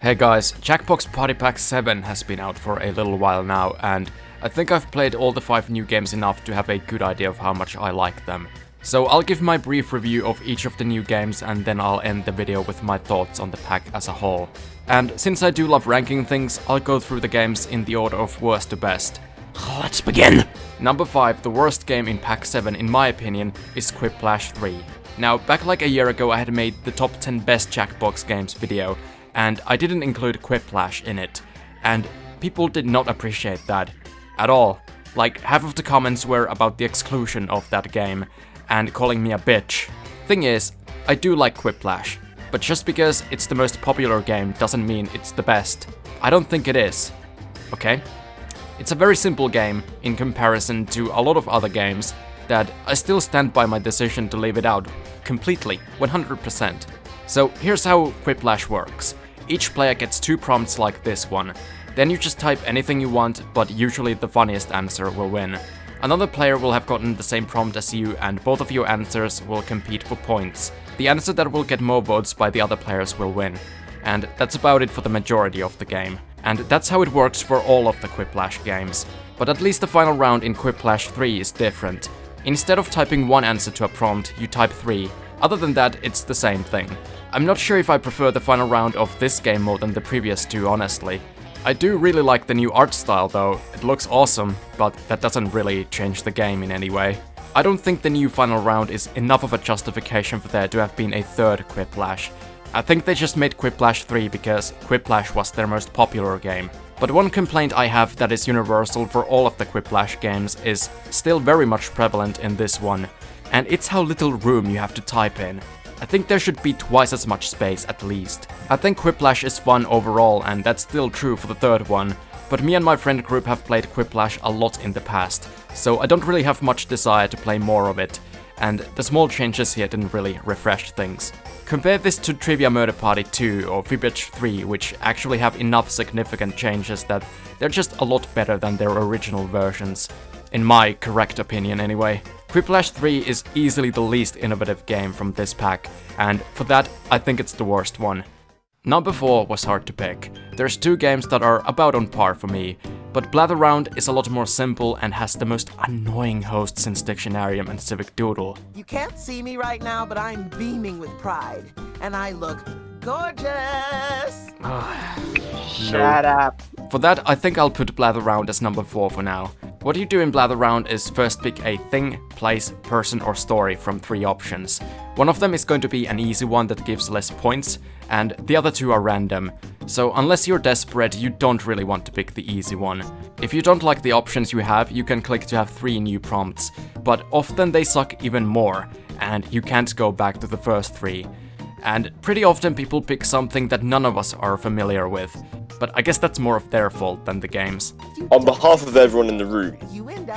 Hey guys, Jackbox Party Pack 7 has been out for a little while now, and I think I've played all the 5 new games enough to have a good idea of how much I like them. So I'll give my brief review of each of the new games and then I'll end the video with my thoughts on the pack as a whole. And since I do love ranking things, I'll go through the games in the order of worst to best. Let's begin! Number 5, the worst game in Pack 7 in my opinion, is Whiplash 3. Now, back like a year ago I had made the top 10 best Jackbox games video, and I didn't include Whiplash in it, and people did not appreciate that at all. Like, half of the comments were about the exclusion of that game, and calling me a bitch. Thing is, I do like Whiplash, but just because it's the most popular game doesn't mean it's the best. I don't think it is, okay? It's a very simple game in comparison to a lot of other games that I still stand by my decision to leave it out completely, 100%. So here's how Whiplash works. Each player gets 2 prompts like this one. Then you just type anything you want, but usually the funniest answer will win. Another player will have gotten the same prompt as you, and both of your answers will compete for points. The answer that will get more votes by the other players will win. And that's about it for the majority of the game. And that's how it works for all of the Whiplash games. But at least the final round in Whiplash 3 is different. Instead of typing one answer to a prompt, you type 3. Other than that, it's the same thing. I'm not sure if I prefer the final round of this game more than the previous 2, honestly. I do really like the new art style though, it looks awesome, but that doesn't really change the game in any way. I don't think the new final round is enough of a justification for there to have been a third Whiplash. I think they just made Whiplash 3 because Whiplash was their most popular game. But one complaint I have that is universal for all of the Whiplash games is still very much prevalent in this one, and it's how little room you have to type in. I think there should be twice as much space at least. I think Whiplash is fun overall, and that's still true for the third one, but me and my friend group have played Whiplash a lot in the past, so I don't really have much desire to play more of it, and the small changes here didn't really refresh things. Compare this to Trivia Murder Party 2 or Whiplash 3, which actually have enough significant changes that they're just a lot better than their original versions. In my correct opinion anyway. Whiplash 3 is easily the least innovative game from this pack, and for that I think it's the worst one. Number 4 was hard to pick. There's 2 games that are about on par for me, but Blather Round is a lot more simple and has the most annoying host since Dictionarium and Civic Doodle. You can't see me right now, but I'm beaming with pride, and I look gorgeous! Shut up. For that, I think I'll put Blather Round as number 4 for now. What you do in Blather Round is first pick a thing, place, person or story from 3 options. One of them is going to be an easy one that gives less points, and the other 2 are random. So unless you're desperate, you don't really want to pick the easy one. If you don't like the options you have, you can click to have 3 new prompts, but often they suck even more, and you can't go back to the first 3. And pretty often people pick something that none of us are familiar with. But I guess that's more of their fault than the game's. On behalf of everyone in the room,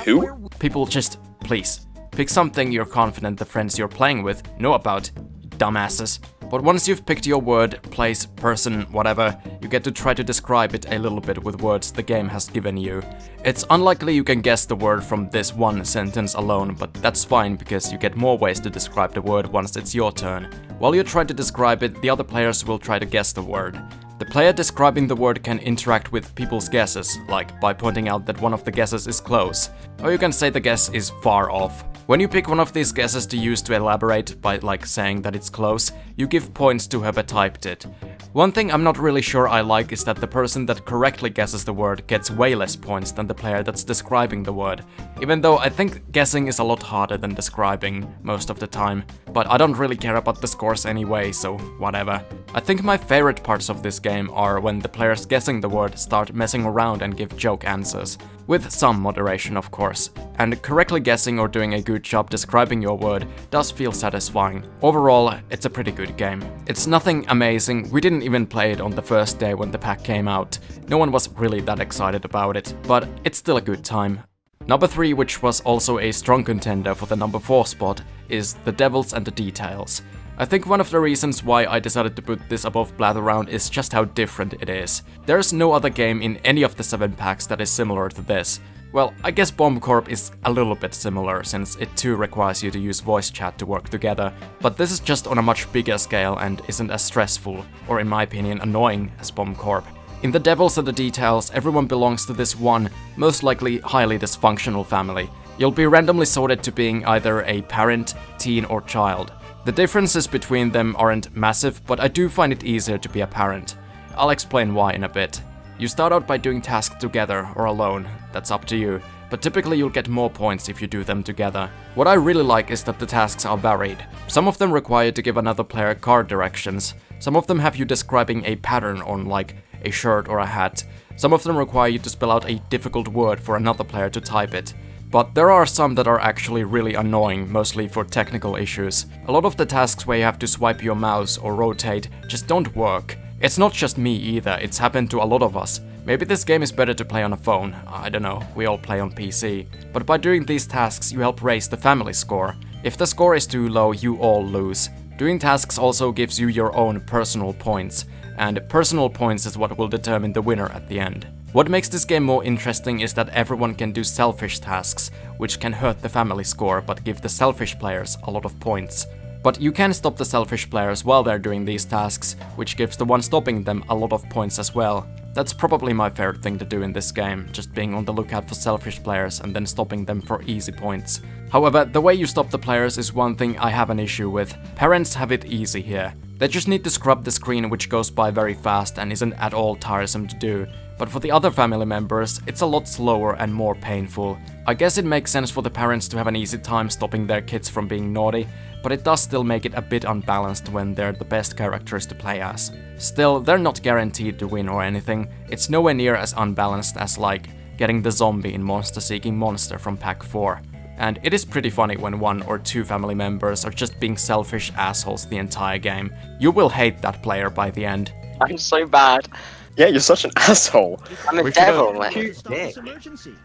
who? People just, please, pick something you're confident the friends you're playing with know about, dumbasses. But once you've picked your word, place, person, whatever, you get to try to describe it a little bit with words the game has given you. It's unlikely you can guess the word from this one sentence alone, but that's fine because you get more ways to describe the word once it's your turn. While you try to describe it, the other players will try to guess the word. The player describing the word can interact with people's guesses, like by pointing out that one of the guesses is close, or you can say the guess is far off. When you pick one of these guesses to use to elaborate by like saying that it's close, you give points to whoever typed it. One thing I'm not really sure I like is that the person that correctly guesses the word gets way less points than the player that's describing the word, even though I think guessing is a lot harder than describing most of the time. But I don't really care about the scores anyway, so whatever. I think my favorite parts of this game are when the players guessing the word start messing around and give joke answers. With some moderation, of course. And correctly guessing or doing a good job describing your word does feel satisfying. Overall, it's a pretty good game. It's nothing amazing, we didn't even play it on the first day when the pack came out. No one was really that excited about it, but it's still a good time. Number 3, which was also a strong contender for the number 4 spot, is The Devils and the Details. I think one of the reasons why I decided to put this above Blather Round is just how different it is. There's no other game in any of the 7 packs that is similar to this. Well, I guess Bomb Corp is a little bit similar, since it too requires you to use voice chat to work together, but this is just on a much bigger scale and isn't as stressful, or in my opinion annoying, as Bomb Corp. In the Devils and the Details, everyone belongs to this one, most likely highly dysfunctional family. You'll be randomly sorted to being either a parent, teen, or child. The differences between them aren't massive, but I do find it easier to be a parent. I'll explain why in a bit. You start out by doing tasks together or alone, that's up to you, but typically you'll get more points if you do them together. What I really like is that the tasks are varied. Some of them require you to give another player card directions, some of them have you describing a pattern on like a shirt or a hat, some of them require you to spell out a difficult word for another player to type it. But there are some that are actually really annoying, mostly for technical issues. A lot of the tasks where you have to swipe your mouse or rotate just don't work. It's not just me either, it's happened to a lot of us. Maybe this game is better to play on a phone, I don't know, we all play on PC. But by doing these tasks you help raise the family score. If the score is too low, you all lose. Doing tasks also gives you your own personal points, and personal points is what will determine the winner at the end. What makes this game more interesting is that everyone can do selfish tasks, which can hurt the family score but give the selfish players a lot of points. But you can stop the selfish players while they're doing these tasks, which gives the one stopping them a lot of points as well. That's probably my favorite thing to do in this game, just being on the lookout for selfish players and then stopping them for easy points. However, the way you stop the players is one thing I have an issue with. Parents have it easy here. They just need to scrub the screen, which goes by very fast and isn't at all tiresome to do. But for the other family members, it's a lot slower and more painful. I guess it makes sense for the parents to have an easy time stopping their kids from being naughty, but it does still make it a bit unbalanced when they're the best characters to play as. Still, they're not guaranteed to win or anything. It's nowhere near as unbalanced as like getting the zombie in Monster Seeking Monster from Pack 4. And it is pretty funny when one or two family members are just being selfish assholes the entire game. You will hate that player by the end. I'm so bad. Yeah, you're such an asshole. I'm a devil, man.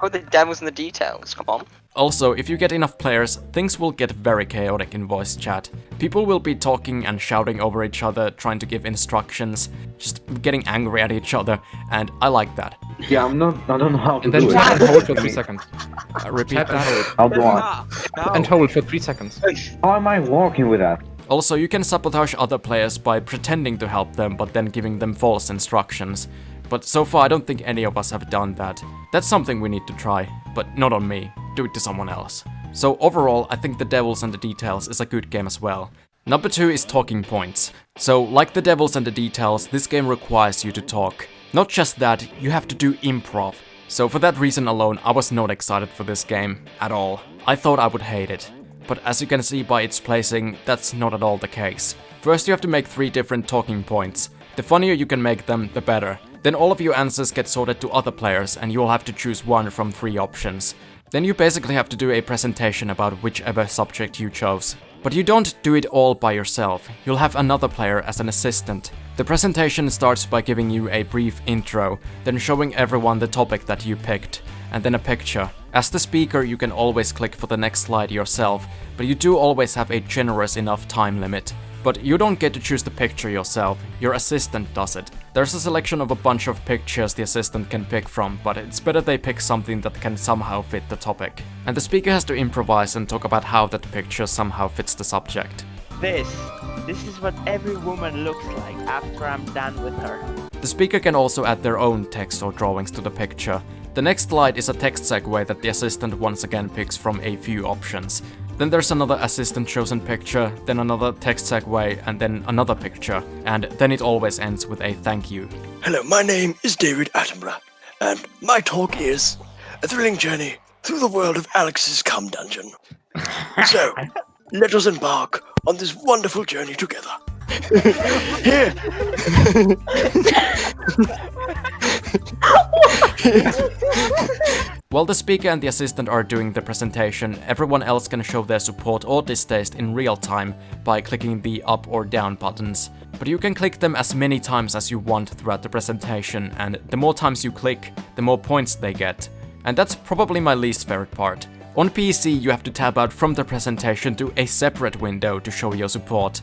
Oh, the devil's in the details, come on. Also, if you get enough players, things will get very chaotic in voice chat. People will be talking and shouting over each other, trying to give instructions, just getting angry at each other, and I like that. Yeah, I don't know how to And then do tap it. and hold for 3 seconds. Repeat Tap and that. hold. How do I? And hold for 3 seconds. How am I working with that? Also, you can sabotage other players by pretending to help them but then giving them false instructions. But so far I don't think any of us have done that. That's something we need to try, but not on me. Do it to someone else. So overall, I think The Devils and the Details is a good game as well. Number 2 is talking points. So, like The Devils and the Details, this game requires you to talk. Not just that, you have to do improv. So for that reason alone, I was not excited for this game at all. I thought I would hate it. But as you can see by its placing, that's not at all the case. First you have to make 3 different talking points. The funnier you can make them, the better. Then all of your answers get sorted to other players and you'll have to choose one from 3 options. Then you basically have to do a presentation about whichever subject you chose. But you don't do it all by yourself, you'll have another player as an assistant. The presentation starts by giving you a brief intro, then showing everyone the topic that you picked, and then a picture. As the speaker, you can always click for the next slide yourself, but you do always have a generous enough time limit. But you don't get to choose the picture yourself, your assistant does it. There's a selection of a bunch of pictures the assistant can pick from, but it's better they pick something that can somehow fit the topic. And the speaker has to improvise and talk about how that picture somehow fits the subject. This is what every woman looks like after I'm done with her. The speaker can also add their own text or drawings to the picture. The next slide is a text segue that the assistant once again picks from a few options. Then there's another assistant chosen picture, then another text segue, and then another picture. And then it always ends with a thank you. Hello, my name is David Attenborough, and my talk is a thrilling journey through the world of Alex's Cum Dungeon. So, let us embark on this wonderful journey together. Here! While the speaker and the assistant are doing the presentation, everyone else can show their support or distaste in real time by clicking the up or down buttons. But you can click them as many times as you want throughout the presentation, and the more times you click, the more points they get. And that's probably my least favorite part. On PC, you have to tab out from the presentation to a separate window to show your support.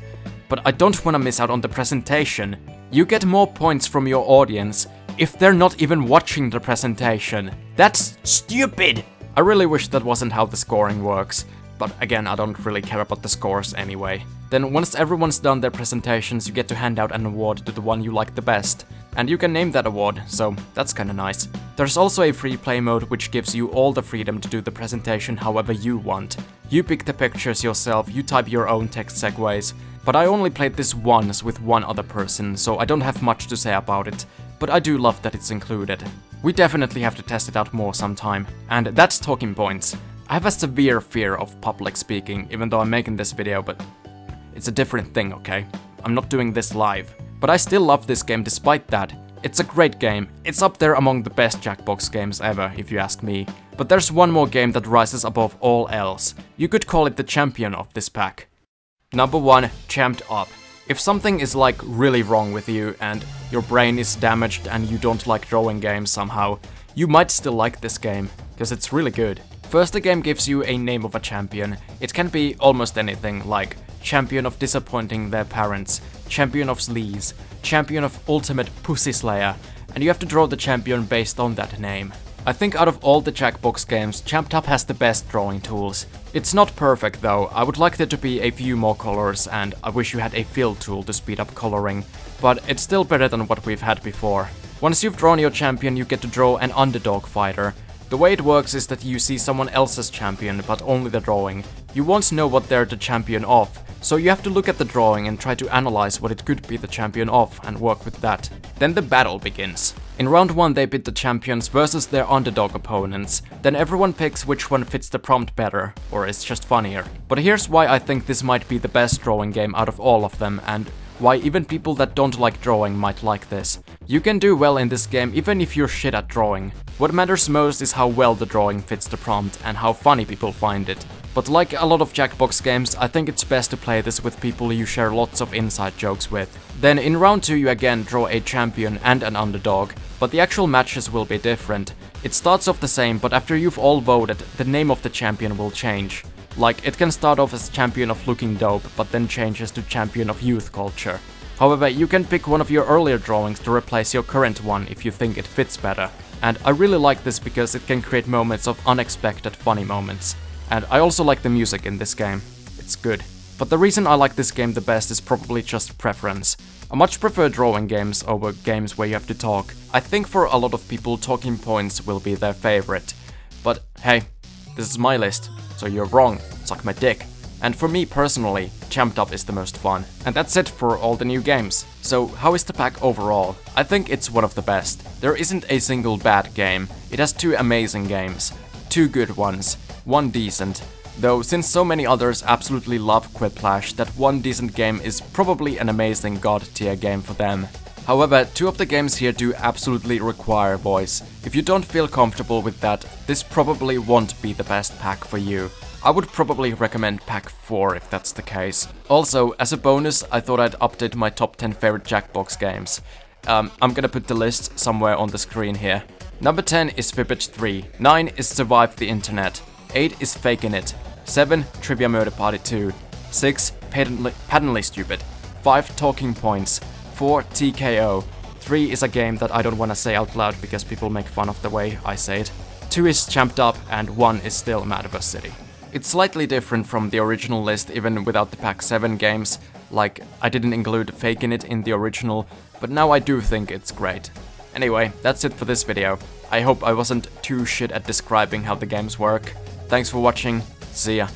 But I don't want to miss out on the presentation. You get more points from your audience if they're not even watching the presentation. That's stupid! I really wish that wasn't how the scoring works, but again, I don't really care about the scores anyway. Then once everyone's done their presentations, you get to hand out an award to the one you like the best. And you can name that award, so that's kinda nice. There's also a free play mode which gives you all the freedom to do the presentation however you want. You pick the pictures yourself, you type your own text segues, but I only played this once with one other person, so I don't have much to say about it, but I do love that it's included. We definitely have to test it out more sometime. And that's talking points. I have a severe fear of public speaking, even though I'm making this video, but it's a different thing, okay? I'm not doing this live. But I still love this game despite that. It's a great game. It's up there among the best Jackbox games ever, if you ask me. But there's one more game that rises above all else. You could call it the champion of this pack. Number 1, Champed Up. If something is like really wrong with you and your brain is damaged and you don't like drawing games somehow, you might still like this game, because it's really good. First, the game gives you a name of a champion. It can be almost anything, like champion of disappointing their parents, champion of sleaze, champion of ultimate pussy slayer, and you have to draw the champion based on that name. I think out of all the Jackbox games, Champed Up has the best drawing tools. It's not perfect though, I would like there to be a few more colors and I wish you had a fill tool to speed up coloring, but it's still better than what we've had before. Once you've drawn your champion, you get to draw an underdog fighter. The way it works is that you see someone else's champion, but only the drawing. You won't know what they're the champion of, so you have to look at the drawing and try to analyze what it could be the champion of and work with that. Then the battle begins. In round 1 they pit the champions versus their underdog opponents, then everyone picks which one fits the prompt better, or is just funnier. But here's why I think this might be the best drawing game out of all of them, and why even people that don't like drawing might like this. You can do well in this game even if you're shit at drawing. What matters most is how well the drawing fits the prompt and how funny people find it. But like a lot of Jackbox games, I think it's best to play this with people you share lots of inside jokes with. Then in round 2 you again draw a champion and an underdog, but the actual matches will be different. It starts off the same, but after you've all voted, the name of the champion will change. Like, it can start off as champion of looking dope, but then changes to champion of youth culture. However, you can pick one of your earlier drawings to replace your current one if you think it fits better. And I really like this because it can create moments of unexpected funny moments. And I also like the music in this game. It's good. But the reason I like this game the best is probably just preference. I much prefer drawing games over games where you have to talk. I think for a lot of people talking points will be their favorite. But hey, this is my list, so you're wrong, suck my dick. And for me personally, Champed Up is the most fun. And that's it for all the new games. So how is the pack overall? I think it's one of the best. There isn't a single bad game. It has 2 amazing games, 2 good ones, 1 decent. Though since so many others absolutely love Whiplash, that 1 decent game is probably an amazing god tier game for them. However, 2 of the games here do absolutely require voice. If you don't feel comfortable with that, this probably won't be the best pack for you. I would probably recommend pack 4 if that's the case. Also, as a bonus, I thought I'd update my top 10 favorite Jackbox games. I'm gonna put the list somewhere on the screen here. Number 10 is Whiplash 3, 9 is Survive the Internet, 8 is Faking It, 7 Trivia Murder Party 2, 6 Patently Stupid, 5 Talking Points, 4 TKO, 3 is a game that I don't wanna say out loud because people make fun of the way I say it, 2 is Champed Up, and 1 is still Madaverse City. It's slightly different from the original list even without the pack 7 games, like I didn't include Faking It in the original, but now I do think it's great. Anyway, that's it for this video. I hope I wasn't too shit at describing how the games work. Thanks for watching, see ya.